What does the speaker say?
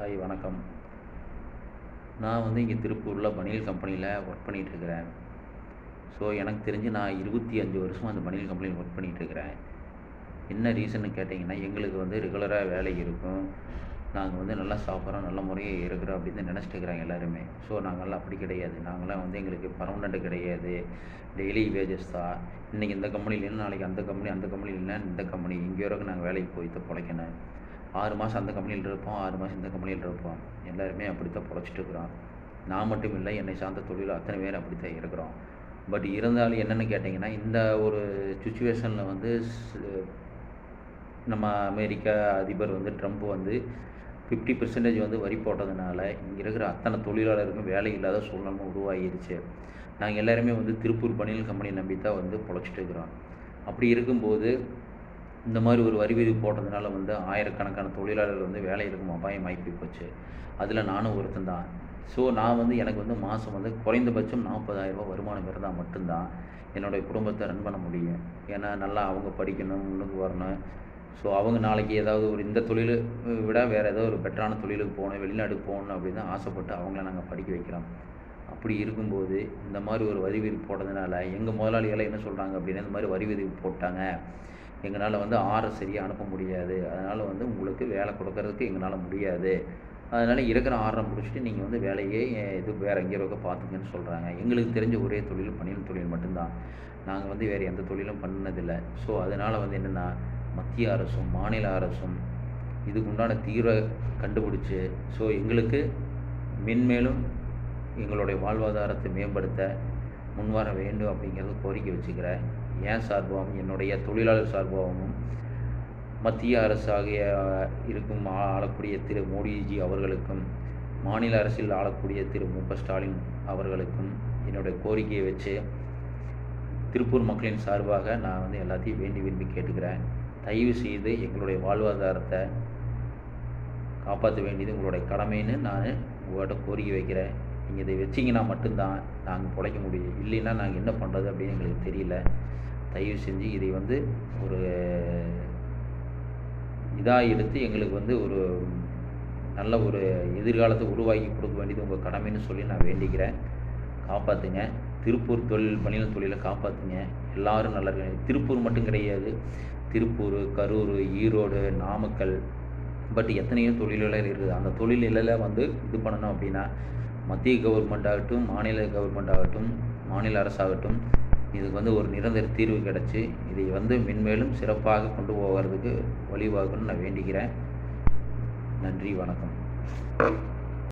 Hi வணக்கம். நான் வந்து இங்கே திருப்பூரில் பனியல் கம்பெனியில் ஒர்க் பண்ணிகிட்ருக்கிறேன். ஸோ எனக்கு தெரிஞ்சு நான் 25 வருஷமாக அந்த பனியல் கம்பெனியில் ஒர்க் பண்ணிகிட்ருக்கிறேன். என்ன ரீசன்னு கேட்டிங்கன்னா, எங்களுக்கு வந்து ரெகுலராக வேலை இருக்கும். நாங்கள் வந்து நல்லா சாப்பிட்றோம், நல்ல முறையாக இருக்கிறோம் அப்படின்னு நினச்சிட்டு இருக்கிறாங்க எல்லாருமே. ஸோ நாங்கள்லாம் அப்படி கிடையாது. நாங்கள்லாம் வந்து எங்களுக்கு பர்மனெண்ட்டு கிடையாது. டெய்லி வேஜஸ் தான். இன்றைக்கி இந்த கம்பெனி இல்லைன்னா நாளைக்கு அந்த கம்பெனி, அந்த கம்பெனி இல்லைன்னா இந்த கம்பெனி, இங்கே வரைக்கும் நாங்கள் வேலைக்கு போய் தான் பிழைக்கணும். 6 மாதம் அந்த கம்பெனியில் இருப்போம், 6 மாதம் இந்த கம்பெனியில் இருப்போம். எல்லாருமே அப்படித்தான் பொழைச்சிட்டு இருக்கிறோம். நான் மட்டும் இல்லை, என்னை சார்ந்த தொழில் அத்தனை பேர் அப்படித்தான் இருக்கிறோம். பட் இருந்தாலும் என்னென்னு கேட்டிங்கன்னா, இந்த ஒரு சுச்சுவேஷனில் வந்து நம்ம அமெரிக்கா அதிபர் வந்து ட்ரம்ப் வந்து 50% வந்து வரி போட்டதுனால இங்கே இருக்கிற அத்தனை தொழிலாளருக்கும் வேலை இல்லாத சூழ்நிலை உருவாகிருச்சு. நாங்கள் எல்லாருமே வந்து திருப்பூர் பனியல் கம்பெனி நம்பி தான் வந்து பொழைச்சிட்டு இருக்கிறோம். அப்படி இருக்கும்போது இந்த மாதிரி ஒரு வரி விதிப்பு போட்டதுனால வந்து ஆயிரக்கணக்கான தொழிலாளர்கள் வந்து வேலை இருக்கும் அபாயம் ஆகி போச்சு. அதில் நானும் ஒருத்தன் தான். ஸோ நான் வந்து எனக்கு வந்து மாதம் வந்து குறைந்தபட்சம் 40,000 ரூபா வருமானம் இருந்தால் மட்டும்தான் என்னுடைய குடும்பத்தை ரன் பண்ண முடியும். ஏன்னா நல்லா அவங்க படிக்கணும், முன்னுக்கு வரணும். ஸோ அவங்க நாளைக்கு ஏதாவது ஒரு இந்த தொழில் விட வேறு ஏதோ ஒரு பெட்டரான தொழிலுக்கு போகணும், வெளிநாட்டுக்கு போகணும் அப்படின்னு தான் ஆசைப்பட்டு அவங்கள நாங்கள் படிக்க வைக்கிறோம். அப்படி இருக்கும்போது இந்த மாதிரி ஒரு வரி விதிப்பு போட்டதுனால எங்கள் முதலாளிகளை என்ன சொல்கிறாங்க அப்படின்னா, இந்த மாதிரி வரி விதிப்பு போட்டாங்க, எங்களால் வந்து சரியாக அனுப்ப முடியாது, அதனால் வந்து உங்களுக்கு வேலை கொடுக்கறதுக்கு எங்களால் முடியாது, அதனால் இருக்கிற ஆர்டரை முடிச்சுட்டு நீங்கள் வந்து வேலையே இது வேறு எங்கேயோ இருக்க பார்த்துங்கன்னு சொல்கிறாங்க. எங்களுக்கு தெரிஞ்ச ஒரே தொழில் பனியல் தொழில் மட்டும்தான். நாங்கள் வந்து வேறு எந்த தொழிலும் பண்ணதில்லை. ஸோ அதனால் வந்து என்னென்னா, மத்திய அரசும் மாநில அரசும் இதுக்கு உண்டான தீர்வை கண்டுபிடிச்சி ஸோ எங்களுக்கு மென்மேலும் எங்களுடைய வாழ்வாதாரத்தை மேம்படுத்த முன்வர வேண்டும் அப்படிங்கிறது கோரிக்கை வச்சுக்கிறேன். என் சார்பாகவும் என்னுடைய தொழிலாளர் சார்பாகவும் மத்திய அரசாக இருக்கும் ஆளக்கூடிய திரு மோடிஜி அவர்களுக்கும், மாநில அரசில் ஆளக்கூடிய திரு மு.க. ஸ்டாலின் அவர்களுக்கும் என்னுடைய கோரிக்கையை வச்சு திருப்பூர் மக்களின் சார்பாக நான் வந்து எல்லாத்தையும் வேண்டி விரும்பி கேட்டுக்கிறேன். தயவு செய்து எங்களுடைய வாழ்வாதாரத்தை காப்பாற்ற வேண்டியது உங்களுடைய கடமைன்னு நான் உங்கள்கிட்ட கோரிக்கை வைக்கிறேன். நீங்கள் இதை வச்சிங்கன்னா மட்டும்தான் நாங்கள் பிழைக்க முடியும். இல்லைன்னா நாங்கள் என்ன பண்ணுறது அப்படின்னு எங்களுக்கு தெரியல. தயவு செஞ்சு இதை வந்து ஒரு இதாக எடுத்து எங்களுக்கு வந்து ஒரு நல்ல ஒரு எதிர்காலத்தை உருவாக்கி கொடுக்க வேண்டியது உங்கள் கடமைன்னு சொல்லி நான் வேண்டிக்கிறேன். காப்பாற்றுங்க. திருப்பூர் பனியல் தொழிலை காப்பாற்றுங்க. எல்லோரும் நல்லா இருக்காங்க. திருப்பூர் மட்டும் கிடையாது, திருப்பூர், கரூர், ஈரோடு, நாமக்கல், பட் எத்தனையோ தொழிலாளர் இருக்குது. அந்த தொழிலில் வந்து இது பண்ணணும் அப்படின்னா மத்திய கவர்மெண்ட் ஆகட்டும், மாநில கவர்மெண்ட் ஆகட்டும், மாநில அரசாகட்டும், இதுக்கு வந்து ஒரு நிரந்தர தீர்வு கிடச்சி இதை வந்து மென்மேலும் சிறப்பாக கொண்டு போகிறதுக்கு வழிவகுன்னு நான் வேண்டிக்கிறேன். நன்றி, வணக்கம்.